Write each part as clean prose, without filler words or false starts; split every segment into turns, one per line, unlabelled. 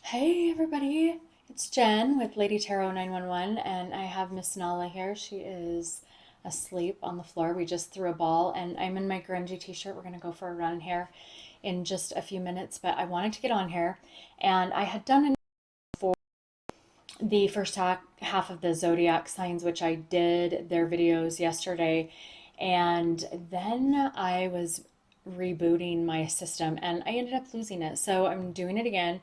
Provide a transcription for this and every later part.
Hey everybody, it's Jen with Lady Tarot 911, and I have Miss Nala here. She is asleep on the floor. We just threw a ball, and I'm in my grungy t-shirt. We're gonna go for a run here in just a few minutes, but I wanted to get on here, and I had done for the first half of the zodiac signs, which I did their videos yesterday, and then I was rebooting my system and I ended up losing it. So I'm doing it again.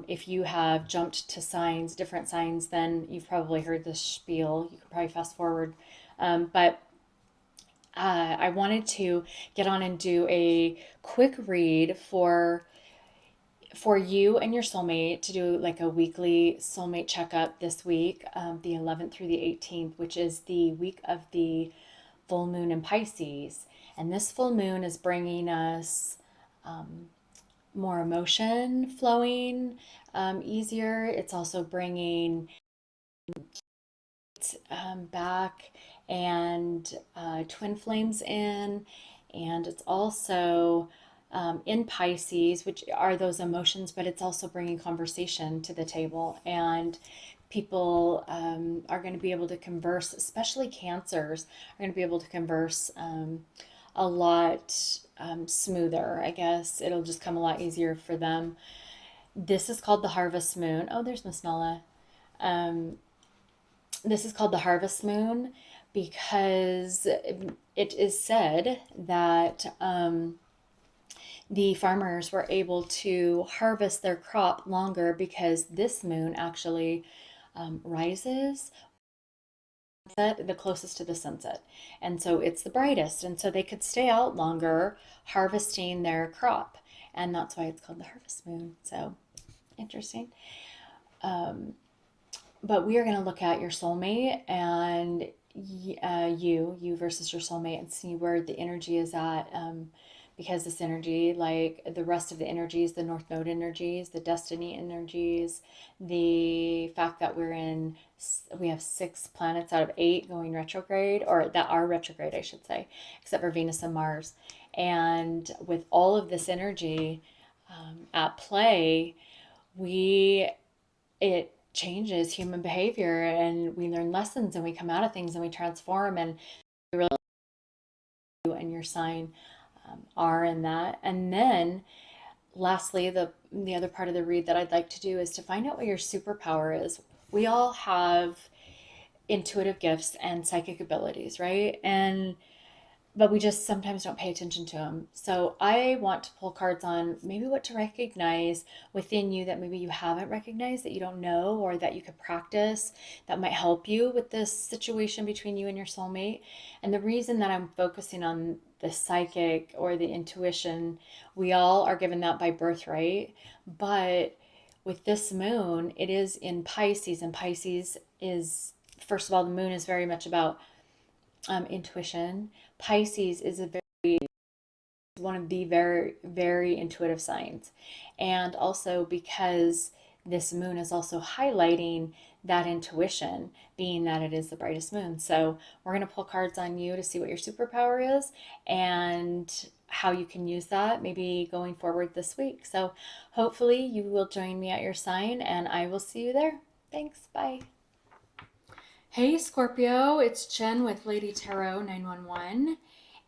If you have jumped to signs, different signs, then you've probably heard this spiel. You could probably fast forward. But I wanted to get on and do a quick read for you and your soulmate to do like a weekly soulmate checkup this week, the 11th through the 18th, which is the week of the full moon in Pisces. And this full moon is bringing us more emotion flowing easier. It's also bringing back and twin flames in. And it's also in Pisces, which are those emotions, but it's also bringing conversation to the table. And people are going to be able to converse, especially Cancers, are going to be able to converse a lot smoother. I guess it'll just come a lot easier for them. This is called the harvest moon. Oh, there's Miss Nala. This is called the harvest moon because it is said that the farmers were able to harvest their crop longer because this moon actually rises the closest to the sunset, and so it's the brightest, and so they could stay out longer harvesting their crop, and that's why it's called the harvest moon. So interesting. But we are going to look at your soulmate and you versus your soulmate and see where the energy is at. Because this energy, like the rest of the energies, the North Node energies, the destiny energies, the fact that we have 6 planets out of 8 going retrograde, or that are retrograde, I should say, except for Venus and Mars. And with all of this energy at play, it changes human behavior, and we learn lessons, and we come out of things, and we transform, and really you and your sign are in that. And then lastly, the other part of the read that I'd like to do is to find out what your superpower is. We all have intuitive gifts and psychic abilities, right? But we just sometimes don't pay attention to them. So I want to pull cards on maybe what to recognize within you that maybe you haven't recognized, that you don't know, or that you could practice that might help you with this situation between you and your soulmate. And the reason that I'm focusing on the psychic or the intuition, we all are given that by birthright. But with this moon, it is in Pisces, and Pisces is, first of all, the moon is very much about intuition. Pisces is one of the very, very intuitive signs. And also because this moon is also highlighting that intuition, being that it is the brightest moon. So we're going to pull cards on you to see what your superpower is and how you can use that maybe going forward this week. So hopefully you will join me at your sign, and I will see you there. Thanks. Bye. Hey Scorpio, it's Jen with Lady Tarot 911,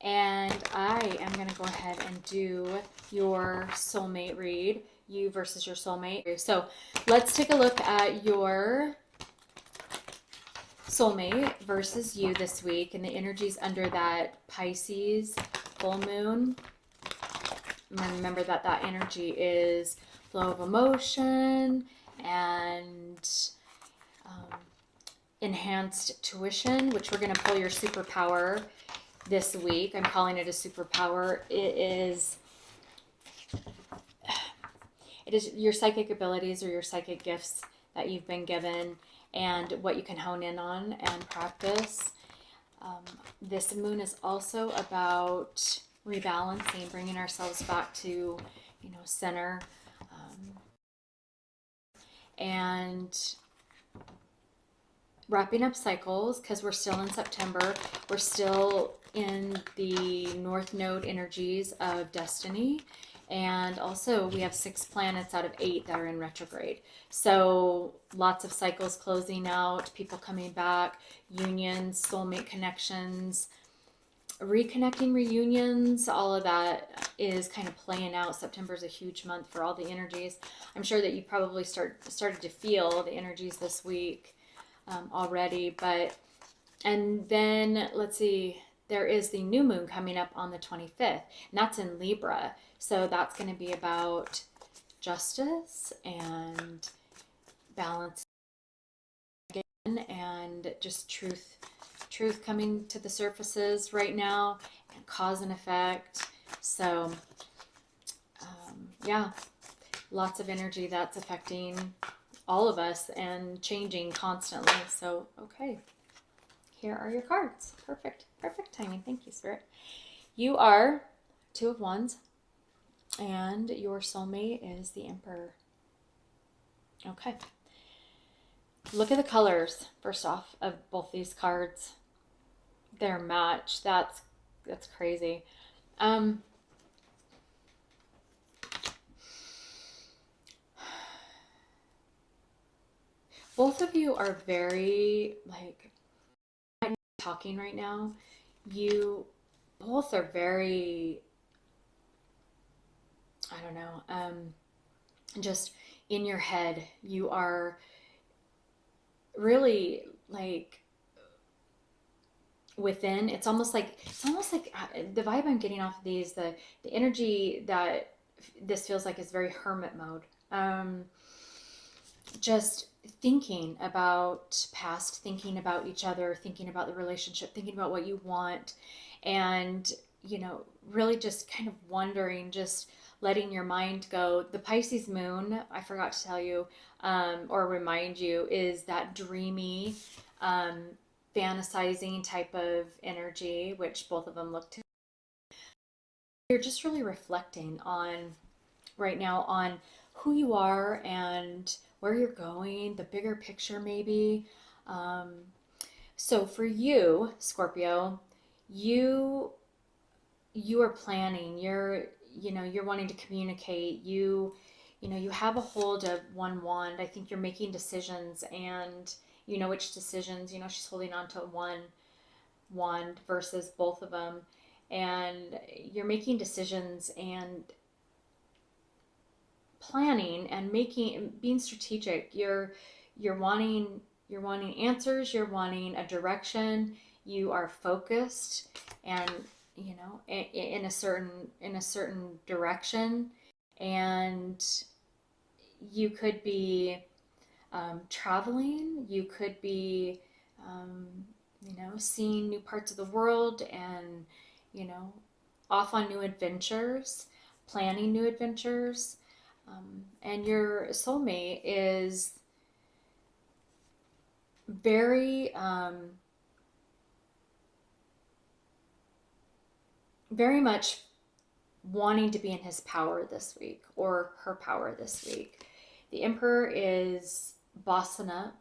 and I am going to go ahead and do your soulmate read, you versus your soulmate. So let's take a look at your soulmate versus you this week and the energies under that Pisces full moon. Remember that that energy is flow of emotion and enhanced tuition, which we're going to pull your superpower this week. I'm calling it a superpower. It is your psychic abilities or your psychic gifts that you've been given and what you can hone in on and practice. This moon is also about rebalancing, bringing ourselves back to, center, and wrapping up cycles, because we're still in September. We're still in the North Node energies of destiny, And also we have 6 planets out of 8 that are in retrograde. So lots of cycles closing out, people coming back, unions, soulmate connections, reconnecting, reunions, all of that is kind of playing out. September is a huge month for all the energies. I'm sure that you probably started to feel the energies this week already. And then let's see, there is the new moon coming up on the 25th, and that's in Libra. So that's going to be about justice and balance again, and just truth coming to the surfaces right now, and cause and effect. So yeah, lots of energy that's affecting all of us and changing constantly. So okay, here are your cards. Perfect timing. Thank you, Spirit. You are 2 of Wands, and your soulmate is the Emperor. Okay. Look at the colors, first off, of both these cards. Their match. That's crazy. Both of you are very, like, I'm talking right now. You both are very, I don't know, just in your head. You are really, like, within. It's almost like the vibe I'm getting off of these, the energy that this feels like is very hermit mode. Just thinking about past, thinking about each other, thinking about the relationship, thinking about what you want, and really just kind of wondering, just letting your mind go. The Pisces moon, I forgot to tell you or remind you, is that dreamy, fantasizing type of energy, which both of them look to. You're just really reflecting on right now on who you are and where you're going, the bigger picture maybe. So for you, Scorpio, you are planning. You're wanting to communicate. You have a hold of one wand. I think you're making decisions, and you know which decisions. She's holding on to one wand versus both of them, and you're making decisions and planning and being strategic. You're wanting answers. You're wanting a direction. You are focused, and in a certain direction, and you could be traveling. You could be seeing new parts of the world, and off on new adventures, planning new adventures. And your soulmate is very very much wanting to be in his power this week, or her power this week. The Emperor is bossing up,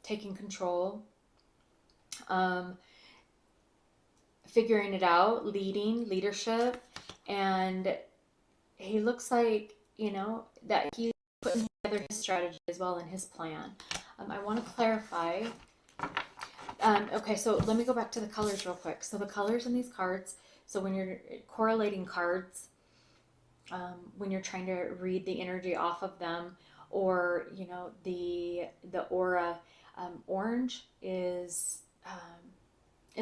taking control, figuring it out, leadership, and he looks like that he's putting together his strategy as well in his plan. I want to clarify. Okay, so let me go back to the colors real quick. So the colors in these cards. So when you're correlating cards, when you're trying to read the energy off of them, or the aura, orange is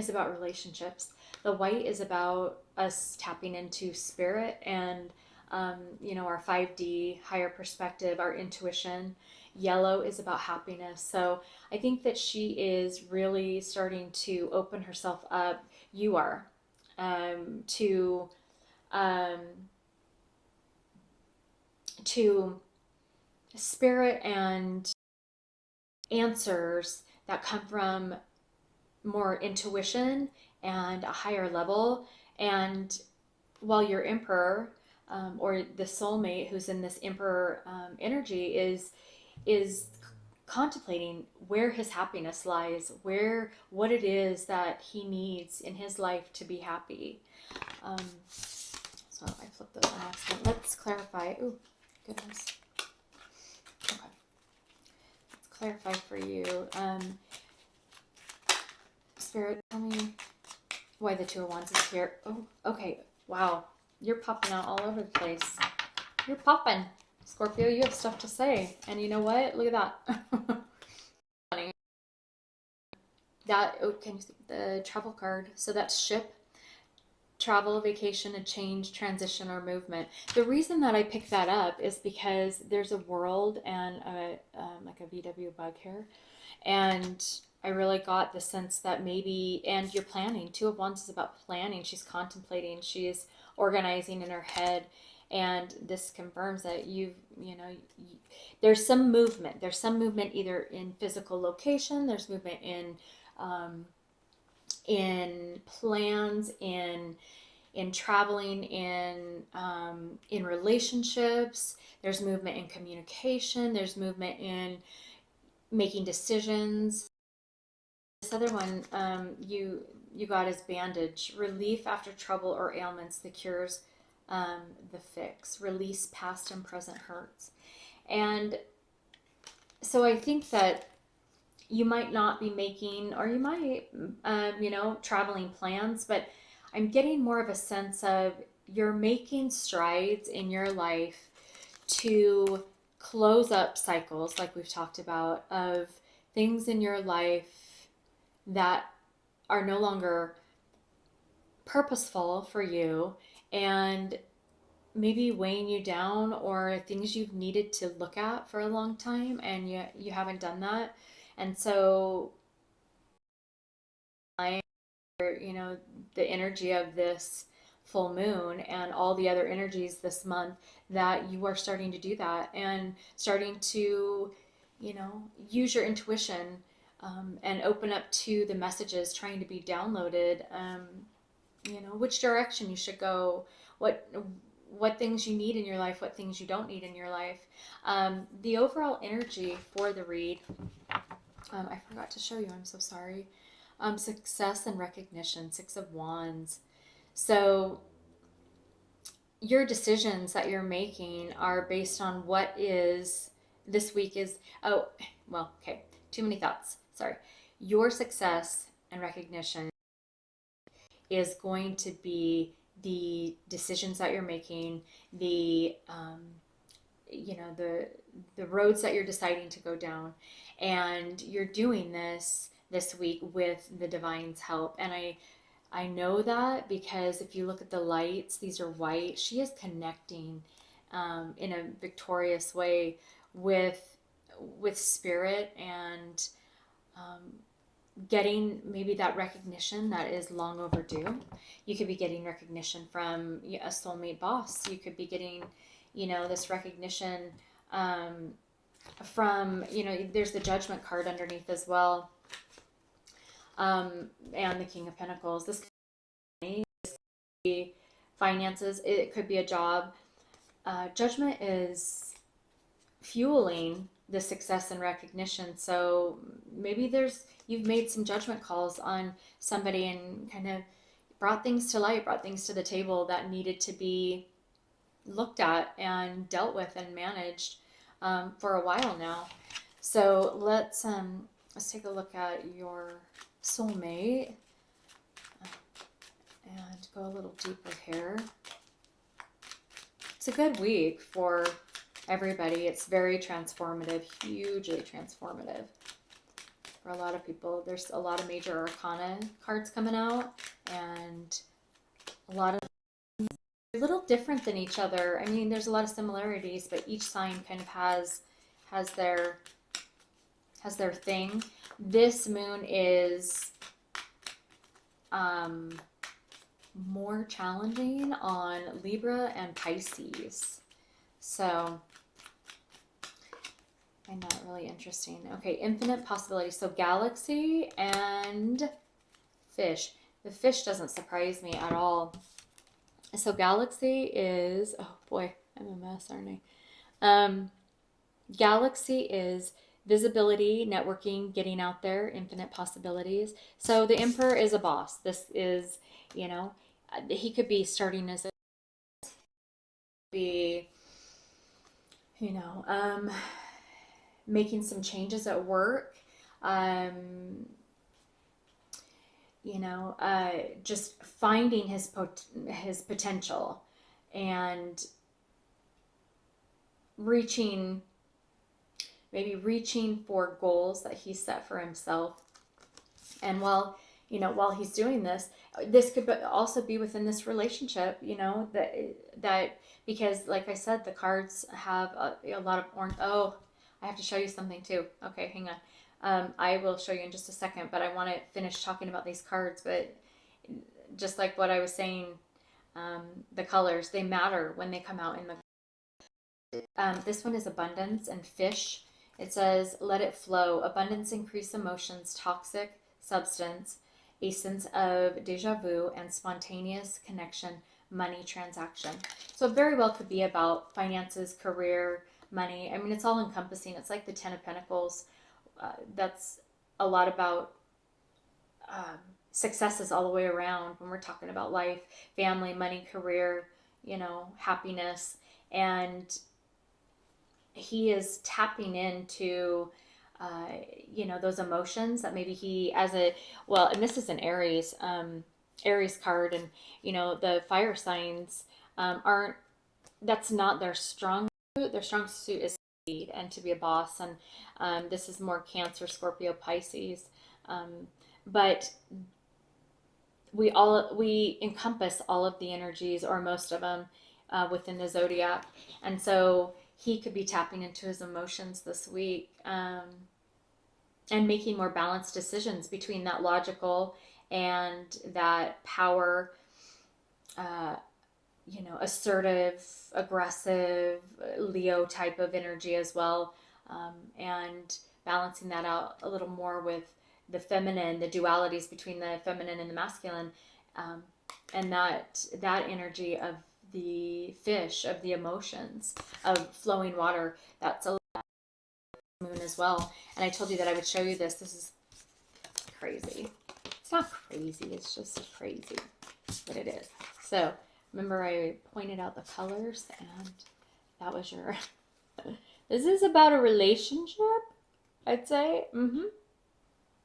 about relationships. The white is about us tapping into spirit and our 5D higher perspective, our intuition. Yellow is about happiness. So I think that she is really starting to open herself up. You are to spirit and answers that come from more intuition and a higher level. And while your Emperor, or the soulmate who's in this Emperor energy, is contemplating where his happiness lies, what it is that he needs in his life to be happy. So I flipped those on accident. Let's clarify. Ooh, goodness. Okay. Let's clarify for you. Spirit, tell me why the Two of Wands is here. Oh, okay. Wow. You're popping out all over the place. You're popping. Scorpio, you have stuff to say. And you know what? Look at that. Funny. That, oh, can you see the travel card? So that's ship, travel, vacation, a change, transition, or movement. The reason that I picked that up is because there's a world and like a VW bug here. And I really got the sense that maybe, and you're planning. Two of Wands is about planning. She's contemplating. She's organizing in her head. And this confirms that there's some movement. There's some movement either in physical location. There's movement in plans, in traveling, in relationships. There's movement in communication. There's movement in making decisions. This other one you got is bandage, relief after trouble or ailments, the cures, the fix, release past and present hurts. And so I think that you might not be making, or you might, traveling plans, but I'm getting more of a sense of you're making strides in your life to close up cycles, like we've talked about, of things in your life that are no longer purposeful for you and maybe weighing you down, or things you've needed to look at for a long time and you haven't done that. And so the energy of this full moon and all the other energies this month, that you are starting to do that and starting to use your intuition, and open up to the messages trying to be downloaded, which direction you should go, what things you need in your life, what things you don't need in your life. The overall energy for the read, I forgot to show you, I'm so sorry. Success and recognition, Six of Wands. So your decisions that you're making are based on what is, this week is, too many thoughts, sorry. Your success and recognition is going to be the decisions that you're making, the the roads that you're deciding to go down, and you're doing this week with the divine's help. And I know that because if you look at the lights, these are white. She is connecting in a victorious way with spirit, and getting maybe that recognition that is long overdue. You could be getting recognition from a soulmate boss. You could be getting, this recognition from, there's the Judgment card underneath as well. And the King of Pentacles. This could be finances. It could be a job. Judgment is fueling the success and recognition. So maybe you've made some judgment calls on somebody and kind of brought things to light, brought things to the table that needed to be looked at and dealt with and managed for a while now. So let's take a look at your soulmate and go a little deeper here. It's a good week for everybody. It's very transformative, hugely transformative for a lot of people. There's a lot of major arcana cards coming out, and a lot of a little different than each other. I mean, there's a lot of similarities, but each sign kind of has their thing. This moon is more challenging on Libra and Pisces. So I find that really interesting. Okay, infinite possibilities. So galaxy and fish. The fish doesn't surprise me at all. So galaxy is, oh boy, I'm a mess, aren't I? Galaxy is visibility, networking, getting out there, infinite possibilities. So the Emperor is a boss. This is, he could be starting as be, you know, making some changes at work, you know, just finding his potential and maybe reaching for goals that he set for himself. And while he's doing this, this could also be within this relationship, you know, that because like I said, the cards have a lot of orange. Oh, I have to show you something too. Okay, hang on. I will show you in just a second, but I want to finish talking about these cards. But just like what I was saying, the colors, they matter when they come out in the this one is abundance and fish. It says, let it flow. Abundance, increase emotions, toxic substance, a sense of deja vu, and spontaneous connection, money transaction. So it very well could be about finances, career, money. I mean, it's all encompassing. It's like the Ten of Pentacles. That's a lot about successes all the way around when we're talking about life, family, money, career, you know, happiness. And he is tapping into, you know, those emotions that maybe he and this is an Aries card, and, you know, the fire signs that's not their strong suit. Their strong suit is lead and to be a boss. And this is more Cancer, Scorpio, Pisces. But we encompass all of the energies, or most of them, within the zodiac. And so he could be tapping into his emotions this week, and making more balanced decisions between that logical and that power, you know, assertive, aggressive, Leo type of energy as well, and balancing that out a little more with the feminine, the dualities between the feminine and the masculine, and that energy of the fish, of the emotions, of flowing water. That's a moon as well. And I told you that I would show you this. This is crazy. It's not crazy, it's just crazy, but it is. So remember I pointed out the colors, and that was your this is about a relationship, I'd say.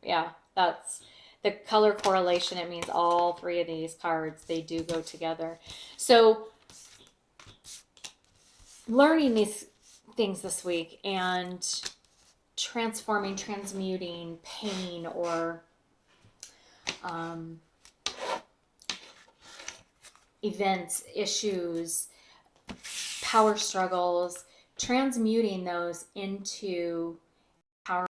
Yeah, that's the color correlation. It means all three of these cards, they do go together. So learning these things this week and transforming, transmuting pain or events, issues, power struggles, transmuting those into power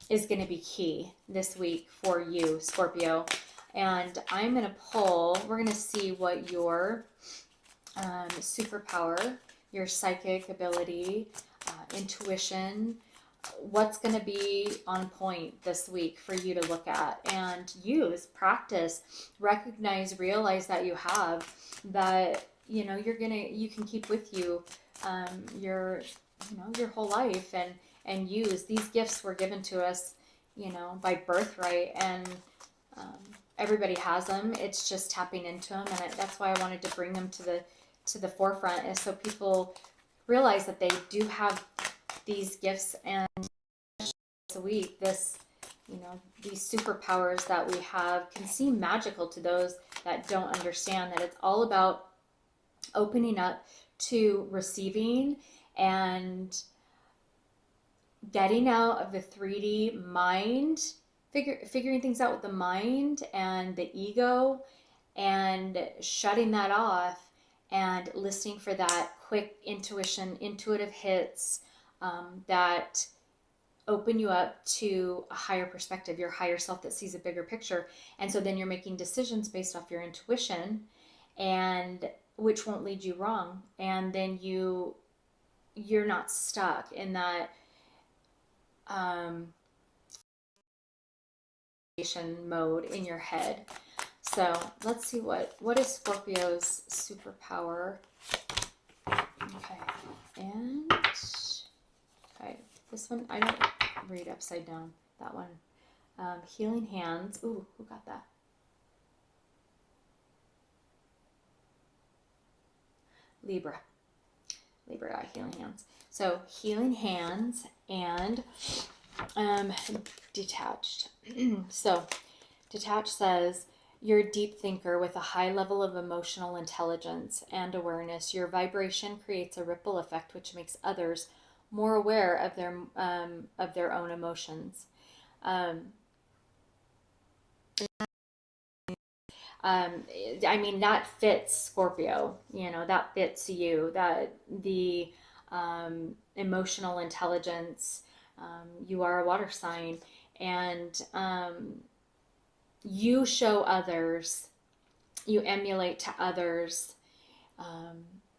is going to be key this week for you, Scorpio. And I'm going to pull, we're going to see what your superpower, your psychic ability, intuition, what's going to be on point this week for you to look at and use, practice, recognize, realize that you have, that, you know, you can keep with you your whole life, and use these gifts were given to us, you know, by birthright, and everybody has them. It's just tapping into them, and that's why I wanted to bring them to the forefront, is so people realize that they do have these gifts, and a week, this, you know, these superpowers that we have can seem magical to those that don't understand that it's all about opening up to receiving and getting out of the 3D mind, figuring things out with the mind and the ego, and shutting that off and listening for that quick intuitive hits that open you up to a higher perspective, your higher self that sees a bigger picture. And so then you're making decisions based off your intuition, and which won't lead you wrong. And then you're not stuck in that mode in your head. So let's see what is Scorpio's superpower. Okay, and okay, this one I don't read upside down. That one, healing hands. Ooh, who got that? Libra. Libra got healing hands. So healing hands and detached. So detached says, you're a deep thinker with a high level of emotional intelligence and awareness. Your vibration creates a ripple effect which makes others more aware of their own emotions. I mean, that fits Scorpio, that fits you, that the emotional intelligence, you are a water sign, and you show others, you emulate to others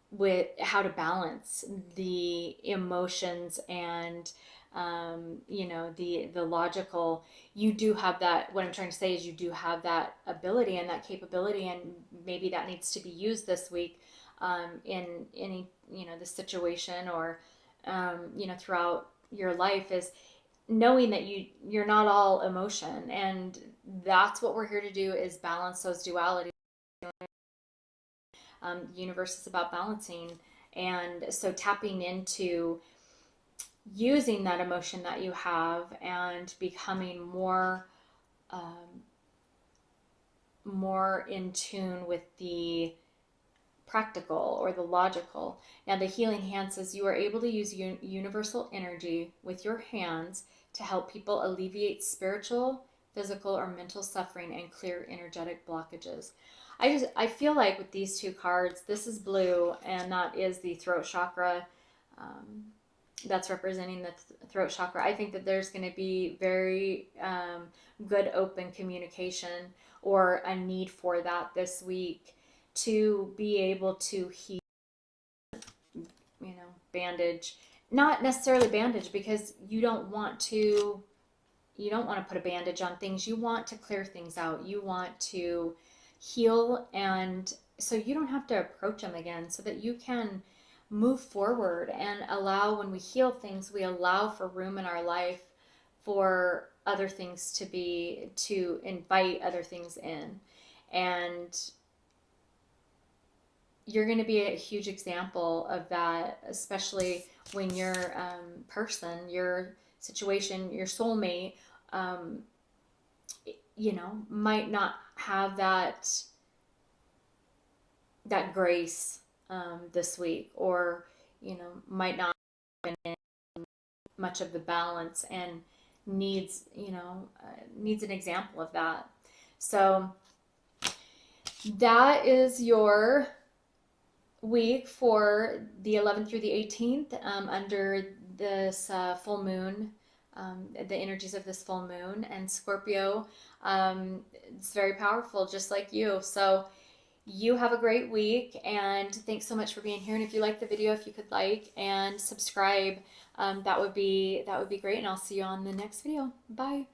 with how to balance the emotions and the logical. You do have that. What I'm trying to say is you do have that ability and that capability, and maybe that needs to be used this week in any the situation, or throughout your life, is knowing that you're not all emotion, and that's what we're here to do, is balance those dualities. The universe is about balancing, and so tapping into using that emotion that you have and becoming more in tune with the practical or the logical. Now the healing hand says you are able to use universal energy with your hands to help people alleviate spiritual, physical, or mental suffering and clear energetic blockages. I feel like with these two cards, this is blue, and that is the throat chakra. That's representing the throat chakra. I think that there's going to be very good open communication, or a need for that this week, to be able to heal, bandage. Not necessarily bandage, because you don't want to put a bandage on things. You want to clear things out. You want to heal, and so you don't have to approach them again, so that you can move forward and allow. When we heal things, we allow for room in our life for other things to invite other things in. And you're going to be a huge example of that, especially when your person, your situation, your soulmate, might not have that grace this week, or might not have much of the balance, and needs an example of that. So that is your week for the 11th through the 18th, under this full moon, the energies of this full moon. And Scorpio, it's very powerful, just like you. So you have a great week, and thanks so much for being here. And if you like the video, if you could like and subscribe, that would be great. And I'll see you on the next video. Bye.